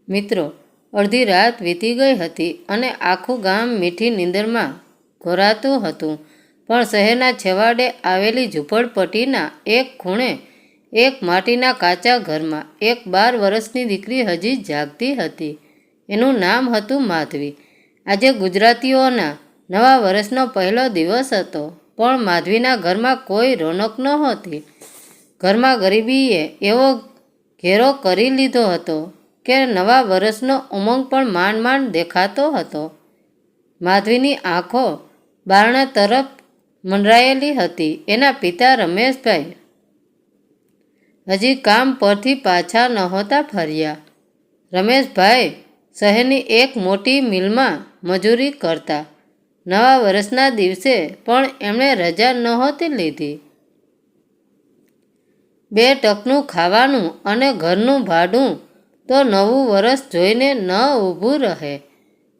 મિત્રો, અડધી રાત વીતી ગઈ હતી અને આખું ગામ મીઠી નીંદરમાં ઘોરાતું હતું. પણ શહેરના છેવાડે આવેલી ઝૂંપડપટ્ટીના એક ખૂણે એક માટીના કાચા ઘરમાં એક 12 વર્ષની દીકરી હજી જાગતી હતી. એનું નામ હતું માધવી. આજે ગુજરાતીઓના નવા વર્ષનો પહેલો દિવસ હતો, પણ માધવીના ઘરમાં કોઈ રોનક નહોતી. ઘરમાં ગરીબીએ એવો ઘેરો કરી લીધો હતો કે નવા વર્ષનો ઉમંગ પણ માંડ માંડ દેખાતો હતો. માધવીની આંખો બારણા તરફ મંડરાયેલી હતી. એના પિતા રમેશભાઈ હજી કામ પરથી પાછા નહોતા ફર્યા. રમેશભાઈ શહેરની એક મોટી મિલમાં મજૂરી કરતા. નવા વર્ષના દિવસે પણ એમણે રજા નહોતી લીધી. 2 ટકનું ખાવાનું અને ઘરનું ભાડું તો નવું વર્ષ જોઈને ન ઊભું રહે,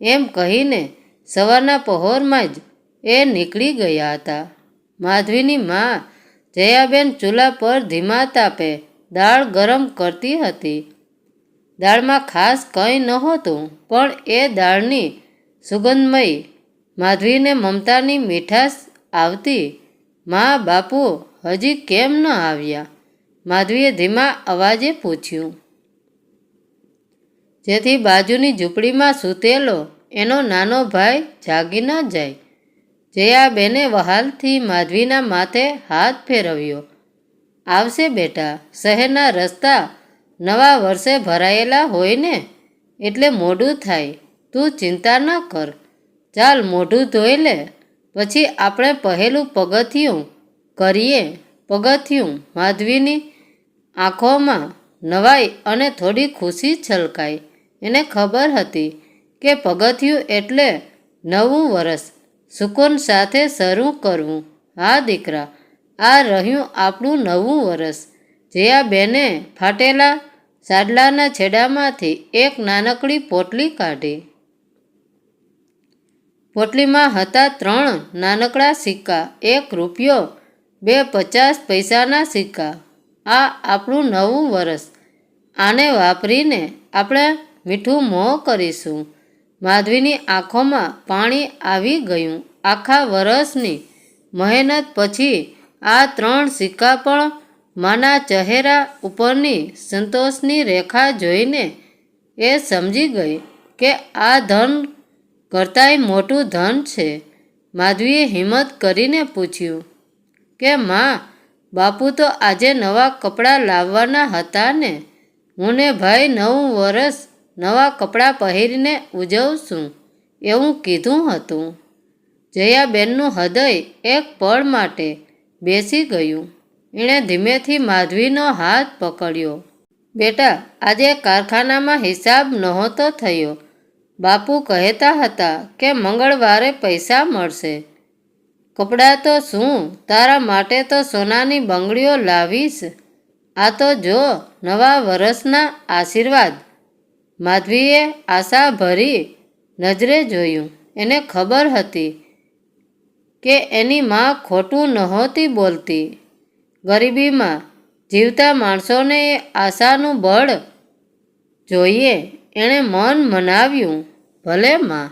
એમ કહીને સવારના પહોરમાં જ એ નીકળી ગયા હતા. માધવીની મા જયાબેન ચૂલા પર ધીમા તાપે દાળ ગરમ કરતી હતી. દાળમાં ખાસ કંઈ નહોતું, પણ એ દાળની સુગંધમય માધવીને મમતાની મીઠાશ આવતી. મા, બાપુ હજી કેમ ન આવ્યા? માધવીએ ધીમા અવાજે પૂછ્યું, જેથી બાજુની ઝૂંપડીમાં સૂતેલો એનો નાનો ભાઈ જાગી ન જાય. જયાબેને વહાલથી માધવીના માથે હાથ ફેરવ્યો. આવશે બેટા, શહેરના રસ્તા નવા વર્ષે ભરાયેલા હોય ને એટલે મોડું થાય. તું ચિંતા ન કર. ચાલ મોઢું ધોઈ લે, પછી આપણે પહેલું પગથિયું કરીએ. પગથિયું? માધવીની આંખોમાં નવાઈ અને થોડી ખુશી છલકાઈ. એને ખબર હતી કે પગથિયું એટલે નવું વર્ષ સુકૂન સાથે શરૂ કરવું. હા દીકરા, આ રહ્યું આપણું નવું વર્ષ. જયાબેને ફાટેલા સાડલાના છેડામાંથી એક નાનકડી પોટલી કાઢી. પોટલીમાં હતા 3 નાનકડા સિક્કા, 1 રૂપિયો, 2 50 પૈસાના સિક્કા. આ આપણું નવું વર્ષ. આને વાપરીને આપણે મીઠું મોં કરીશું. માધવીની આંખોમાં પાણી આવી ગયું. આખા વર્ષની મહેનત પછી આ 3 સિક્કા પણ માના ચહેરા ઉપરની સંતોષની રેખા જોઈને એ સમજી ગઈ કે આ ધન કરતાંય મોટું ધન છે. માધવીએ હિંમત કરીને પૂછ્યું કે માં, બાપુ તો આજે નવા કપડાં લાવવાના હતા ને? હું ને ભાઈ નવું વર્ષ નવા કપડાં પહેરીને ઉજવશું એવું કીધું હતું. જયાબેનનું હૃદય એક પળ માટે બેસી ગયું. એણે ધીમેથી માધવીનો હાથ પકડ્યો. બેટા, આજે કારખાનામાં હિસાબ નહોતો થયો. બાપુ કહેતા હતા કે મંગળવારે પૈસા મળશે. કપડાં તો શું, તારા માટે તો સોનાની બંગડીઓ લાવીશ. આ તો જો નવા વર્ષના આશીર્વાદ. માધવીએ આશાભરી નજરે જોયું. એને ખબર હતી કે એની મા ખોટું નહોતી બોલતી. ગરીબીમાં જીવતા માણસોને એ આશાનું બળ જોઈએ. એણે મન મનાવ્યું, ભલે માં,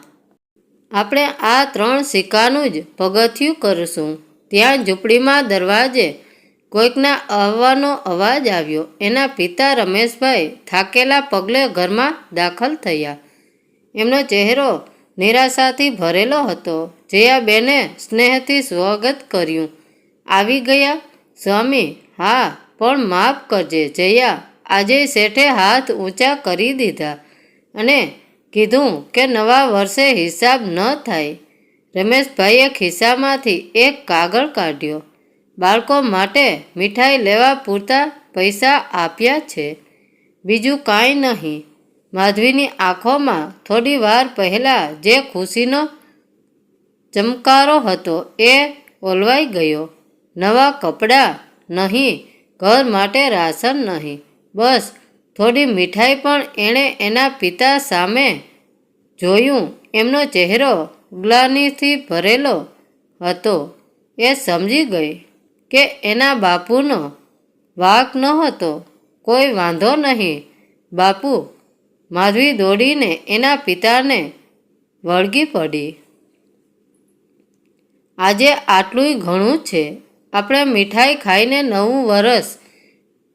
આપણે આ 3 સિક્કાનું જ પગથિયું કરીશું. ત્યાં ઝૂંપડીમાં દરવાજે કોઈકના આવવાનો અવાજ આવ્યો. એના પિતા રમેશભાઈ થાકેલા પગલે ઘરમાં દાખલ થયા. એમનો ચહેરો નિરાશાથી ભરેલો હતો. જયાબેને સ્નેહથી સ્વાગત કર્યું. આવી ગયા સ્વામી? હા, પણ માફ કરજે જયા, આજે શેઠે હાથ ઊંચા કરી દીધા અને કીધું કે નવા વર્ષે હિસાબ ન થાય. રમેશભાઈએ ખિસ્સામાંથી એક કાગળ કાઢ્યો. બાળકો માટે મીઠાઈ લેવા પૂરતા પૈસા આપ્યા છે, બીજું કાંઈ નહીં. માધવીની આંખોમાં થોડી વાર પહેલાં જે ખુશીનો ચમકારો હતો એ ઓલવાઈ ગયો. નવા કપડાં નહીં, ઘર માટે રાશન નહીં, બસ થોડી મીઠાઈ. પણ એણે એના પિતા સામે જોયું. એમનો ચહેરો ગ્લાનિથી ભરેલો હતો. એ સમજી ગઈ કે એના બાપુનો વાંક નહોતો. કોઈ વાંધો નહીં બાપુ, માધવી દોડીને એના પિતાને વળગી પડી. આજે આટલું ઘણું છે. આપણે મીઠાઈ ખાઈને નવું વરસ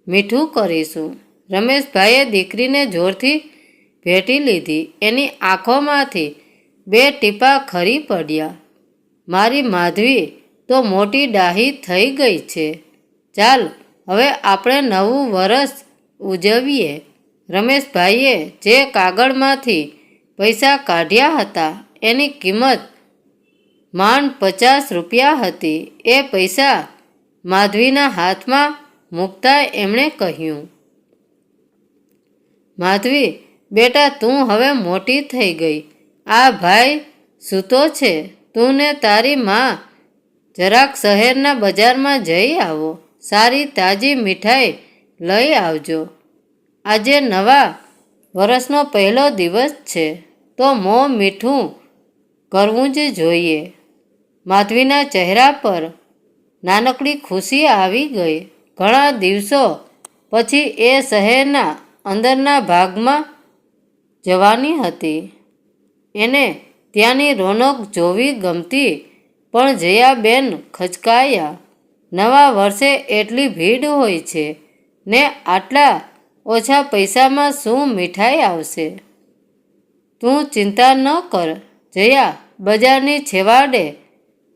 મીઠું કરીશું. રમેશભાઈએ દીકરીને જોરથી ભેટી લીધી. એની આંખોમાંથી 2 ટીપાં ખરી પડ્યા. મારી માધવી તો મોટી ડાહી થઈ ગઈ છે. ચાલ હવે આપણે નવું વરસ ઉજવીએ. રમેશભાઈએ જે કાગળમાંથી પૈસા કાઢ્યા હતા એની કિંમત માંડ 50 રૂપિયા હતી. એ પૈસા માધવીના હાથમાં મૂકતા એમણે કહ્યું, માધવી બેટા, તું હવે મોટી થઈ ગઈ. આ ભાઈ સૂતો છે. તું ને તારી માં જરાક શહેરના બજારમાં જઈ આવો. સારી તાજી મીઠાઈ લઈ આવજો. આજે નવા વરસનો પહેલો દિવસ છે તો મોં મીઠું કરવું જ જોઈએ. માધવીના ચહેરા પર નાનકડી ખુશી આવી ગઈ. ઘણા દિવસો પછી એ શહેરના અંદરના ભાગમાં જવાની હતી. એને ત્યાંની રોનક જોવી ગમતી, પણ જયાબેન ખચકાયા. નવા વર્ષે એટલી ભીડ હોય છે ને આટલા ઓછા પૈસામાં શું મીઠાઈ આવશે? તું ચિંતા ન કર જયા, બજારની છેવાડે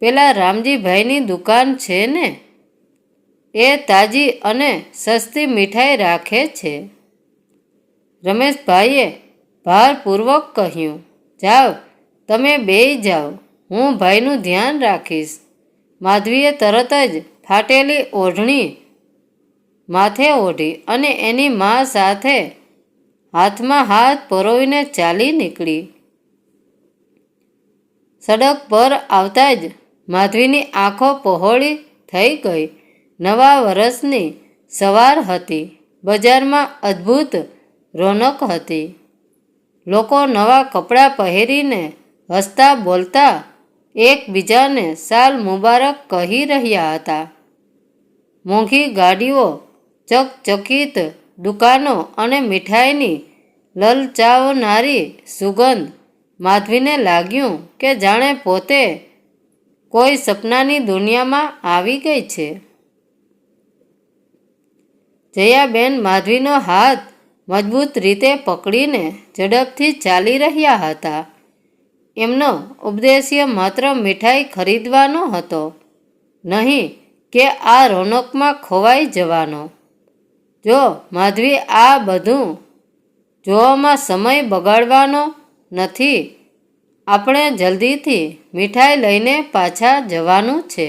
પેલા રામજીભાઈની દુકાન છે ને, એ તાજી અને સસ્તી મીઠાઈ રાખે છે. રમેશભાઈએ ભારપૂર્વક કહ્યું, જાઓ તમે બેય જાઓ, હું ભાઈનું ધ્યાન રાખીશ. માધવીએ તરત જ ફાટેલી ઓઢણી માથે ઓઢી અને એની મા સાથે હાથમાં હાથ પરોવીને ચાલી નીકળી. સડક પર આવતા જ માધવીની આંખો પહોળી થઈ ગઈ. નવા વરસની સવાર હતી. બજારમાં અદ્ભુત રોનક હતી. લોકો નવા કપડાં પહેરીને હસતા બોલતા એકબીજાને સાલ મુબારક કહી રહ્યા હતા. મોંઘી ગાડીઓ, ચકચકિત દુકાનો અને મીઠાઈની લલચાવનારી સુગંધ. માધવીને લાગ્યું કે જાણે પોતે કોઈ સપનાની દુનિયામાં આવી ગઈ છે. જયાબેન માધવીનો હાથ મજબૂત રીતે પકડીને ઝડપથી ચાલી રહ્યા હતા. એમનો ઉદ્દેશ્ય માત્ર મીઠાઈ ખરીદવાનો હતો, નહીં કે આ રોનકમાં ખોવાઈ જવાનો. જો માધવી, આ બધું જોવામાં સમય બગાડવાનો નથી. આપણે જલ્દીથી મીઠાઈ લઈને પાછા જવાનું છે.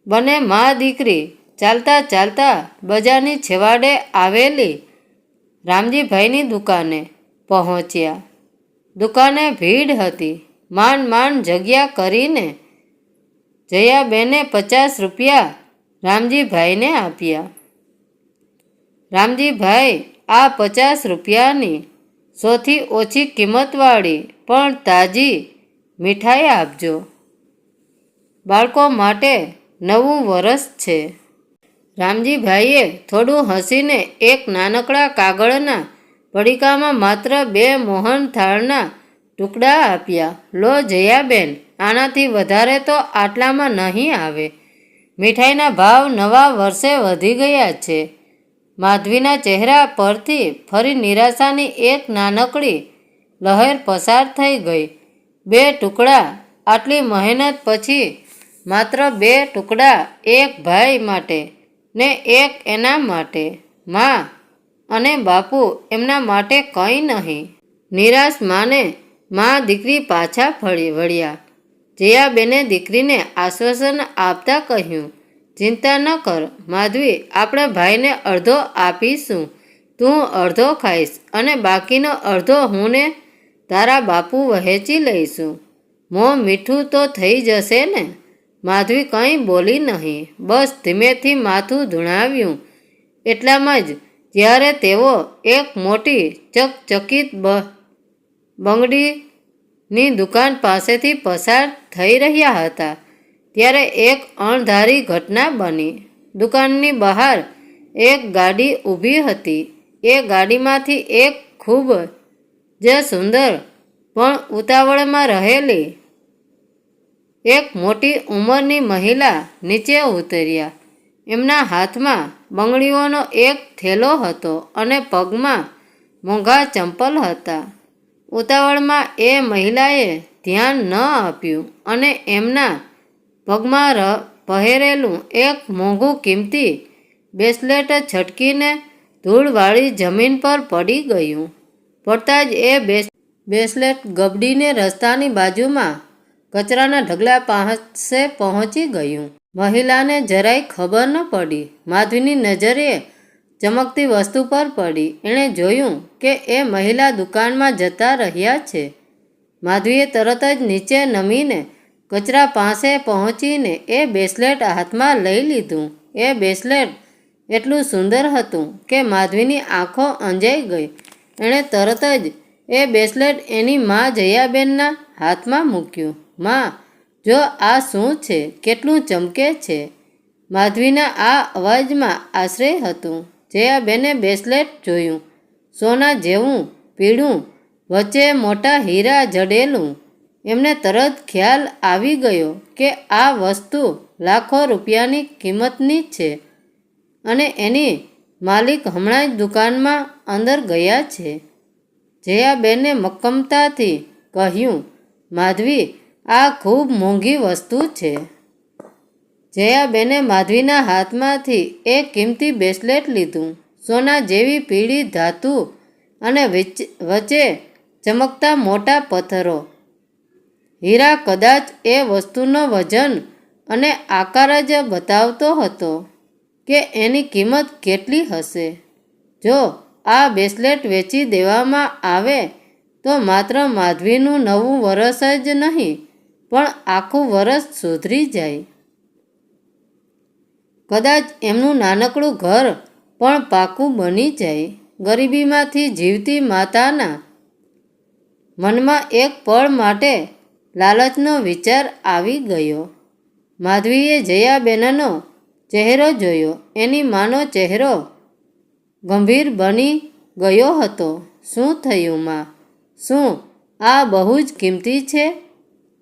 બંને મા દીકરી ચાલતા ચાલતા બજારની છેવાડે આવેલી રામજીભાઈની દુકાને પહોંચ્યા. દુકાને ભીડ હતી. માંડ માંડ જગ્યા કરીને જયાબેને 50 રૂપિયા રામજીભાઈને આપ્યા. રામજીભાઈ, આ 50 રૂપિયાની સૌથી ઓછી કિંમતવાળી પણ તાજી મીઠાઈ આપજો. બાળકો માટે નવું વરસ છે. રામજીભાઈએ થોડું હસીને એક નાનકડા કાગળના પડીકામાં માત્ર 2 મોહનથાળના ટુકડા આપ્યા. લો જયાબેન, આનાથી વધારે તો આટલામાં નહીં આવે. મીઠાઈના ભાવ નવા વર્ષે વધી ગયા છે. માધવીના ચહેરા પરથી ફરી નિરાશાની એક નાનકડી લહેર પસાર થઈ ગઈ. 2 ટુકડા, આટલી મહેનત પછી માત્ર 2 ટુકડા, એક ભાઈ માટે ને એક એના માટે. મા અને બાપુ એમના માટે કંઈ નહીં. નિરાશ માને મા દીકરી પાછા વળ્યા. જયાબેને દીકરીને આશ્વાસન આપતા કહ્યું, ચિંતા ન કર માધવી, આપણે ભાઈને અડધો આપીશું. તું અડધો ખાઈશ અને બાકીનો અડધો હું ને તારા બાપુ વહેંચી લઈશું. મોં મીઠું તો થઈ જશે ને? માધવી કંઈ બોલી નહીં, બસ ધીમેથી માથું ધૂણાવ્યું. એટલામાં જ જ્યારે તેઓ એક મોટી ચકચકિત બંગડીની દુકાન પાસેથી પસાર થઈ રહ્યા હતા, ત્યારે એક અણધારી ઘટના બની. દુકાનની બહાર એક ગાડી ઊભી હતી. એ ગાડીમાંથી એક ખૂબ જ સુંદર પણ ઉતાવળમાં રહેલી એક મોટી ઉંમરની મહિલા નીચે ઉતર્યા. એમના હાથમાં બંગડીઓનો એક થેલો હતો અને પગમાં મોંઘા ચંપલ હતા. ઉતાવળમાં એ મહિલાએ ધ્યાન ન આપ્યું અને એમના પગમાં પહેરેલું એક મોંઘું કિંમતી બ્રેસલેટ છટકીને ધૂળવાળી જમીન પર પડી ગયું. પડતાં જ એ બ્રેસલેટ ગબડીને રસ્તાની બાજુમાં કચરાના ઢગલા પાસે પહોંચી ગયું. મહિલાને જરાય ખબર ન પડી. માધવીની નજર એ ચમકતી વસ્તુ પર પડી. એણે જોયું કે એ મહિલા દુકાનમાં જતા રહ્યા છે. માધવીએ તરત જ નીચે નમીને કચરા પાસે પહોંચીને એ બ્રેસલેટ હાથમાં લઈ લીધું. એ બ્રેસલેટ એટલું સુંદર હતું કે માધવીની આંખો અંજાઈ ગઈ. એણે તરત જ એ બ્રેસલેટ એની મા જયાબેનના હાથમાં મૂક્યું. મા, જો આ શું છે? કેટલું ચમકે છે? માધવીના આ અવાજમાં આશ્ચર્ય હતું. જયાબેને બ્રેસલેટ જોયું. સોના જેવું પીળું, વચ્ચે મોટા હીરા જડેલું. એમને તરત ખ્યાલ આવી ગયો કે આ વસ્તુ લાખો રૂપિયાની કિંમતની છે અને એની માલિક હમણાં જ દુકાનમાં અંદર ગયા છે. જયાબેને મક્કમતાથી કહ્યું, માધવી, આ ખૂબ મોંઘી વસ્તુ છે. જયાબેને માધવીના હાથમાંથી એક કિંમતી બ્રેસલેટ લીધું. સોના જેવી પીળી ધાતુ અને વચ્ચે ચમકતા મોટા પથ્થરો. હીરા કદાચ એ વસ્તુનો વજન અને આકાર જ બતાવતો હતો કે એની કિંમત કેટલી હશે. જો આ બ્રેસલેટ વેચી દેવામાં આવે તો માત્ર માધવીનું નવું વરસ જ નહીં પણ આખું વરસ સુધરી જાય. કદાચ એમનું નાનકડું ઘર પણ પાકું બની જાય. ગરીબીમાંથી જીવતી માતાના મનમાં એક પળ માટે લાલચનો વિચાર આવી ગયો. માધવીએ જયાબેનનો ચહેરો જોયો. એની માનો ચહેરો ગંભીર બની ગયો હતો. શું થયું મા? શું આ બહુ જ કિંમતી છે?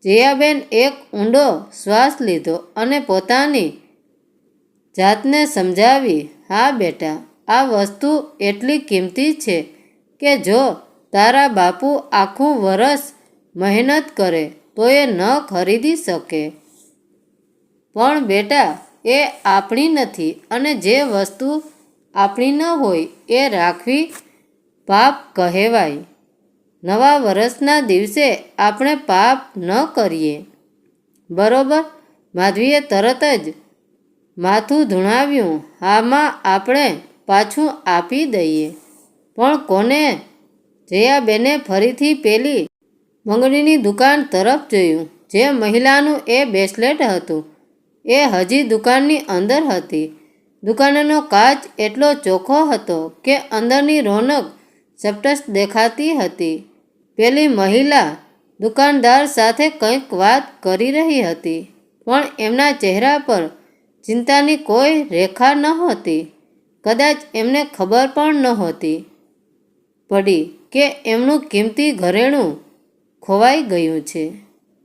જયાબેન એક ઊંડો શ્વાસ લીધો અને પોતાની જાતને સમજાવી, હા બેટા, આ વસ્તુ એટલી કિંમતી છે કે જો તારા બાપુ આખું વરસ મહેનત કરે તો એ ન ખરીદી શકે. પણ બેટા, એ આપણી નથી અને જે વસ્તુ આપણી ન હોય એ રાખવી પાપ કહેવાય. નવા વરસના દિવસે આપણે પાપ ન કરીએ, બરોબર? માધવીએ તરત જ માથું ધુણાવ્યું. હામાં, આપણે પાછું આપી દઈએ. પણ કોને? જયાબેને ફરીથી પેલી બંગડીની દુકાન તરફ જોયું. જે મહિલાનું એ બ્રેસલેટ હતું એ હજી દુકાનની અંદર હતી. દુકાનનો કાચ એટલો ચોખ્ખો હતો કે અંદરની રોનક સ્પષ્ટ દેખાતી હતી. પેલી મહિલા દુકાનદાર સાથે કંઈક વાત કરી રહી હતી પણ એમના ચહેરા પર ચિંતાની કોઈ રેખા નહોતી. કદાચ એમને ખબર પણ નહોતી પડી કે એમનું કિંમતી ઘરેણું ખોવાઈ ગયું છે.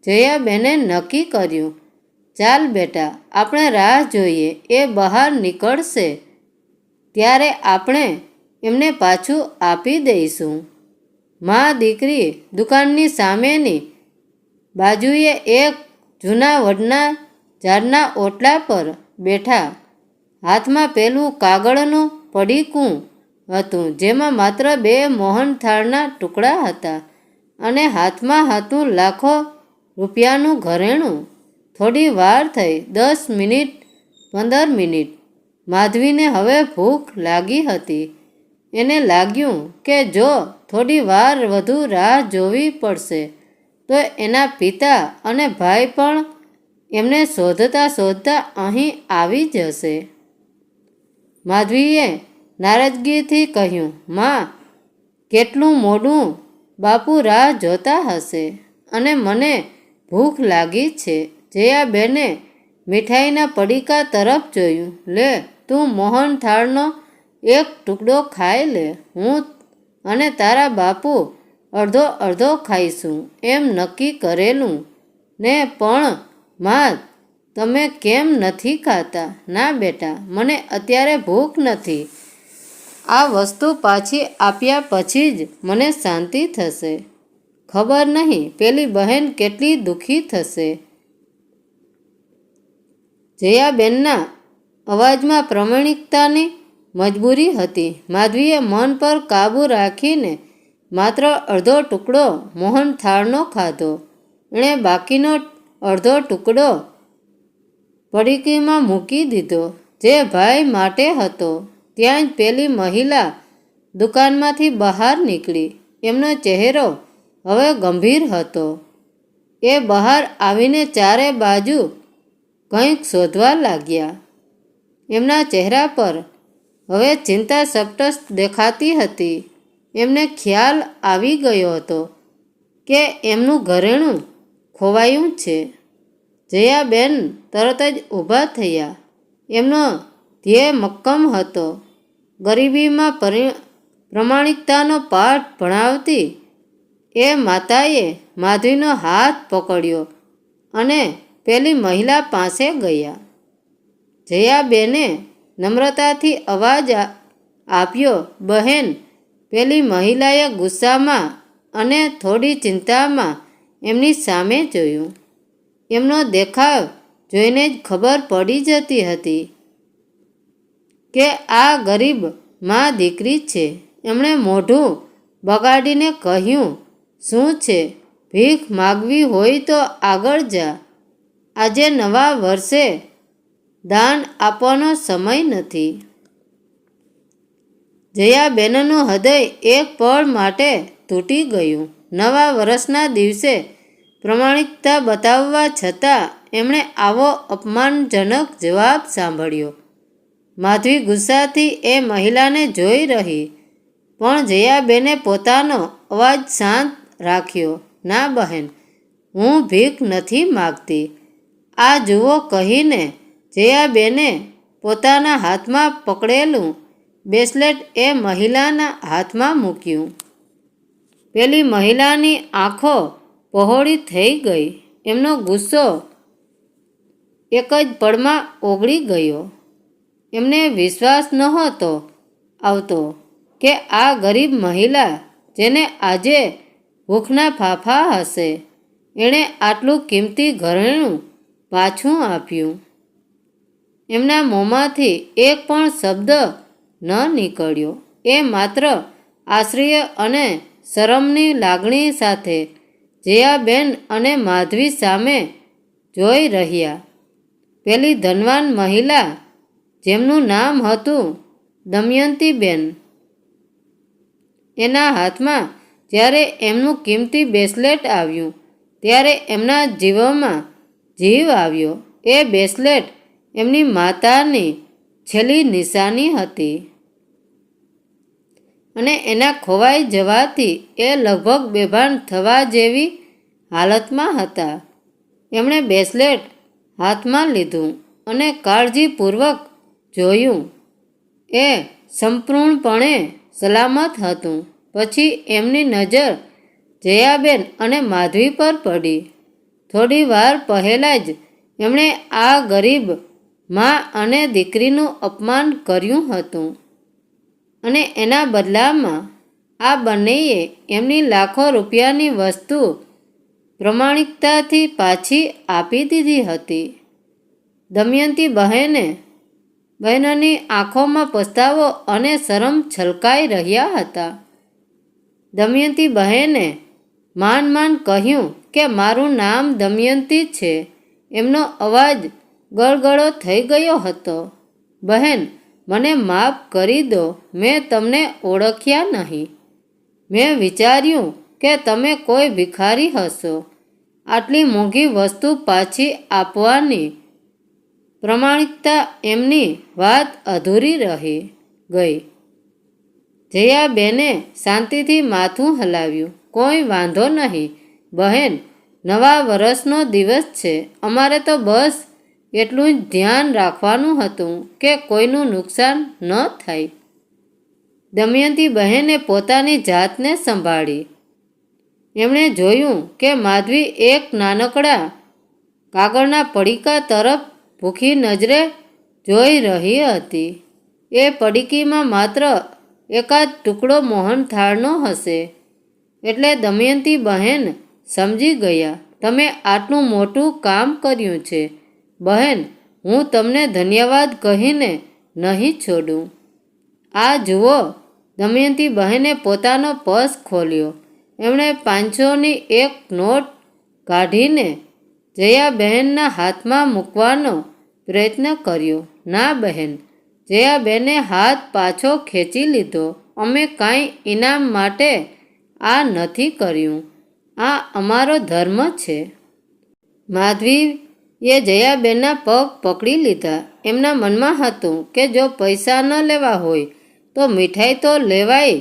જયાબેને નક્કી કર્યું, ચાલ બેટા, આપણે રાહ જોઈએ. એ બહાર નીકળશે ત્યારે આપણે એમને પાછું આપી દઈશું. મા દીકરી દુકાનની સામેની બાજુએ એક જૂના વડના ઝાડના ઓટલા પર બેઠા. હાથમાં પેલું કાગળનું પડીકું હતું જેમાં માત્ર 2 મોહનથાળના ટુકડા હતા અને હાથમાં હતું લાખો રૂપિયાનું ઘરેણું. થોડી વાર થઈ, 10 મિનિટ, 15 મિનિટ. માધવીને હવે ભૂખ લાગી હતી. એને લાગ્યું કે જો થોડી વાર વધુ રાહ જોવી પડશે તો એના પિતા અને ભાઈ પણ એમને શોધતા શોધતા અહીં આવી જશે. માધવીએ નારાજગીથી કહ્યું, માં, કેટલું મોડું બાપુ રાહ જોતા હશે અને મને ભૂખ લાગી છે. જયાબેને મીઠાઈના પડીકા તરફ જોયું. લે, તું મોહનથાળનો એક ટુકડો ખાઈ લે, હું અને તારા બાપુ અડધો અડધો ખાઈશું એમ નક્કી કરેલું ને પણ માં તમે કેમ નથી ખાતા? ના બેટા, મને અત્યારે ભૂખ નથી. આ વસ્તુ પાછી આપ્યા પછી જ મને શાંતિ થશે. ખબર નહીં પેલી બહેન કેટલી દુઃખી થશે. જયાબેનના અવાજમાં પ્રમાણિકતાની મજબૂરી હતી. માધવીએ મન પર કાબૂ રાખીને માત્ર અડધો ટુકડો મોહનથાળનો ખાધો. એણે બાકીનો અડધો ટુકડો પડીકીમાં મૂકી દીધો, જે ભાઈ માટે હતો. ત્યાં જ પેલી મહિલા દુકાનમાંથી બહાર નીકળી. એમનો ચહેરો હવે ગંભીર હતો. એ બહાર આવીને ચારે બાજુ કંઈક શોધવા લાગ્યા. એમના ચહેરા પર હવે ચિંતા સ્પષ્ટ દેખાતી હતી. એમને ખ્યાલ આવી ગયો હતો કે એમનું ઘરેણું ખોવાયું છે. જયાબેન તરત જ ઊભા થયા. એમનો ધ્યેય મક્કમ હતો. ગરીબીમાં પ્રમાણિકતાનો પાઠ ભણાવતી એ માતાએ માધવીનો હાથ પકડ્યો અને પેલી મહિલા પાસે ગયા. જયાબેને નમ્રતાથી અવાજ આપ્યો, બહેન. પેલી મહિલાએ ગુસ્સામાં અને થોડી ચિંતામાં એમની સામે જોયું. એમનો દેખાવ જોઈને જ ખબર પડી જતી હતી કે આ ગરીબ માં દીકરી છે. એમણે મોઢું બગાડીને કહ્યું, શું છે? ભીખ માગવી હોય તો આગળ જા. આજે નવા વર્ષે દાન આપવાનો સમય નથી. જયાબેનનું હૃદય એક પળ માટે તૂટી ગયું. નવા વર્ષના દિવસે પ્રમાણિકતા બતાવવા છતાં એમણે આવો અપમાનજનક જવાબ સાંભળ્યો. માધવી ગુસ્સાથી એ મહિલાને જોઈ રહી, પણ જયાબેને પોતાનો અવાજ શાંત રાખ્યો. ના બહેન, હું ભીખ નથી માગતી. આ જુઓ કહીને જયાબેને પોતાના હાથમાં પકડેલું બ્રેસલેટ એ મહિલાના હાથમાં મૂક્યું. પેલી મહિલાની આંખો પહોળી થઈ ગઈ. એમનો ગુસ્સો એક જ પળમાં ઓગળી ગયો. એમને વિશ્વાસ નહોતો આવતો કે આ ગરીબ મહિલા, જેને આજે ભૂખના ફાંફા હશે, એણે આટલું કિંમતી ઘરેણું પાછું આપ્યું. એમના મોંમાંથી એક પણ શબ્દ ન નીકળ્યો. એ માત્ર આશ્ચર્ય અને શરમની લાગણી સાથે જયાબેન અને માધવી સામે જોઈ રહ્યા. પેલી ધનવાન મહિલા, જેમનું નામ હતું દમયંતીબેન, એના હાથમાં જ્યારે એમનું કિંમતી બ્રેસલેટ આવ્યું ત્યારે એમના જીવમાં જીવ આવ્યો. એ બ્રેસલેટ એમની માતાની છેલ્લી નિશાની હતી અને એના ખોવાઈ જવાથી એ લગભગ બેભાન થવા જેવી હાલતમાં હતા. એમણે બ્રેસલેટ હાથમાં લીધું અને કાળજીપૂર્વક જોયું. એ સંપૂર્ણપણે સલામત હતું. પછી એમની નજર જયાબેન અને માધવી પર પડી. થોડી વાર પહેલાં જ એમણે આ ગરીબ માં અને દીકરીનું અપમાન કર્યું હતું અને એના બદલામાં આ બંનેએ એમની લાખો રૂપિયાની વસ્તુ પ્રમાણિકતાથી પાછી આપી દીધી હતી. દમયંતી બહેનોની આંખોમાં પસ્તાવો અને શરમ છલકાઈ રહ્યા હતા. દમયંતી બહેને માંડ કહ્યું કે મારું નામ દમયંતી છે. એમનો અવાજ ગળગળો થઈ ગયો હતો. બહેન, મને માફ કરી દો. મેં તમને ઓળખ્યા નહીં. મેં વિચાર્યું કે તમે કોઈ ભિખારી હશો. આટલી મોંઘી વસ્તુ પાછી આપવાની પ્રમાણિકતા એમની વાત અધૂરી રહી ગઈ. જયાબેને શાંતિથી માથું હલાવ્યું. કોઈ વાંધો નહીં બહેન, નવા વર્ષનો દિવસ છે. અમારે તો બસ એટલું જ ધ્યાન રાખવાનું હતું કે કોઈનું નુકસાન ન થાય. દમયંતી બહેને પોતાની જાતને સંભાળી. એમણે જોયું કે માધવી એક નાનકડા કાગળના પડીકા તરફ ભૂખી નજરે જોઈ રહી હતી. એ પડીકીમાં માત્ર એકાદ ટુકડો મોહનથાળનો હશે. એટલે દમયંતી બહેન સમજી ગયા, તમે આટલું મોટું કામ કર્યું છે. બહેન, હું તમને ધન્યવાદ કહીને નહીં છોડું. આ જુઓ. દમયંતી બહેને પોતાનો પર્સ ખોલ્યો. એમણે 500ની એક નોટ કાઢીને જયાબહેનના હાથમાં મૂકવાનો પ્રયત્ન કર્યો. ના બહેન, જયાબહેને હાથ પાછો ખેંચી લીધો. અમે કાંઈ ઇનામ માટે આ નથી કર્યું. આ અમારો ધર્મ છે. માધવીએ જયાબહેનના પગ પકડી લીધા. એમના મનમાં હતું કે જો પૈસા ન લેવા હોય તો મીઠાઈ તો લેવાય,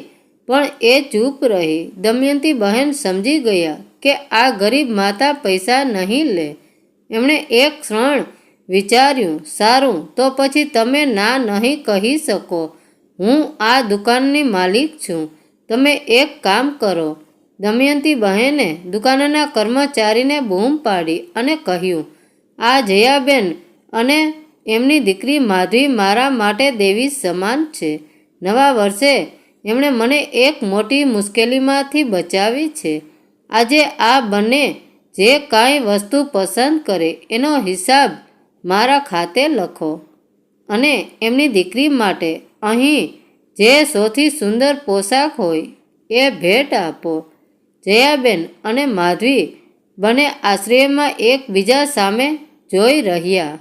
પણ એ ચૂપ રહી. દમયંતી બહેન સમજી ગયા કે આ ગરીબ માતા પૈસા નહીં લે. એમણે એક ક્ષણ વિચાર્યું, સારું, તો પછી તમે ના નહીં કહી શકો. હું આ દુકાનની માલિક છું. તમે એક કામ કરો. દમયંતી બહેને દુકાનના કર્મચારીને બૂમ પાડી અને કહ્યું, આ જયાબેન અને એમની દીકરી માધવી મારા માટે દેવી સમાન છે. નવા વર્ષે એમણે મને એક મોટી મુશ્કેલીમાંથી બચાવી છે. આજે આ બંને જે કાંઈ વસ્તુ પસંદ કરે એનો હિસાબ મારા ખાતે લખો અને એમની દીકરી માટે અહીં જે સૌથી સુંદર પોશાક હોય એ ભેટ આપો. જયાબેન અને માધવી બંને આશ્ચર્યમાં એકબીજા સામે જોઈ રહ્યા.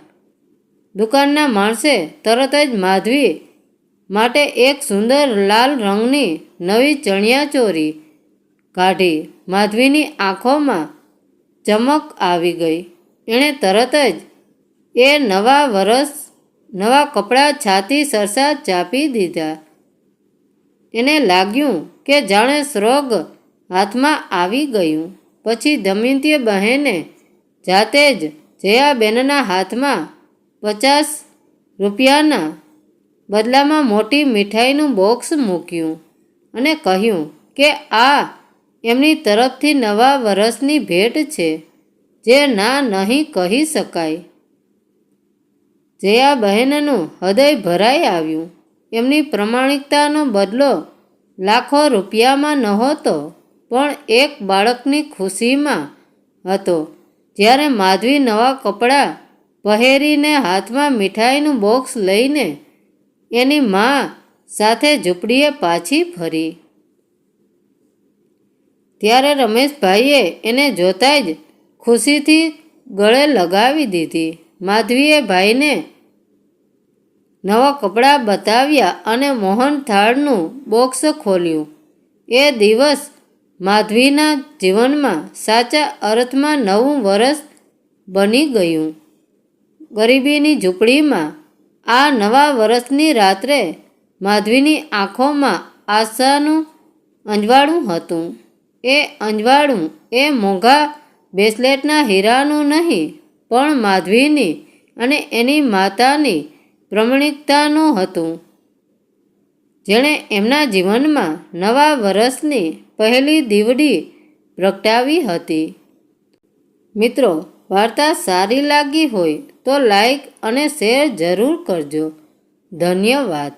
દુકાનના માણસે તરત જ માધવી માટે એક સુંદર લાલ રંગની નવી ચણિયાચોળી કાઢી. માધવીની આંખોમાં ચમક આવી ગઈ. એણે તરત જ એ નવા કપડાં છાતી સરસા ચાપી દીધા. એને લાગ્યું કે જાણે સ્વર્ગ હાથમાં આવી ગયું. પછી દમયંતી બહેને જાતે જ જયાબેનના હાથમાં 50 રૂપિયાના બદલામાં મોટી મીઠાઈનું બોક્સ મૂક્યું અને કહ્યું કે આ એમની તરફથી નવા વર્ષની ભેટ છે, જે ના નહીં કહી શકાય. જયાબહેનનું હૃદય ભરાઈ આવ્યું. એમની પ્રમાણિકતાનો બદલો લાખો રૂપિયામાં નહોતો, પણ એક બાળકની ખુશીમાં હતો. જ્યારે માધવી નવા કપડાં પહેરીને હાથમાં મીઠાઈનું બોક્સ લઈને એની મા સાથે ઝૂંપડીએ પાછી ફરી, ત્યારે રમેશભાઈએ એને જોતાં જ ખુશીથી ગળે લગાવી દીધી. માધવીએ ભાઈને નવા કપડાં બતાવ્યા અને મોહનથાળનું બોક્સ ખોલ્યું. એ દિવસ માધવીના જીવનમાં સાચા અર્થમાં નવું વર્ષ બની ગયું. ગરીબીની ઝૂંપડીમાં આ નવા વર્ષની રાત્રે માધવીની આંખોમાં આશાનું અંજવાળું હતું. એ અંજવાળું એ મોંઘા બ્રેસલેટના હીરાનું નહીં, પણ માધવીની અને એની માતાની પ્રમાણિકતાનું હતું, જેણે એમના જીવનમાં નવા વર્ષની પહેલી દીવડી પ્રગટાવી હતી. મિત્રો, વાર્તા સારી લાગી હોય તો લાઈક અને શેર જરૂર કરજો. ધન્યવાદ.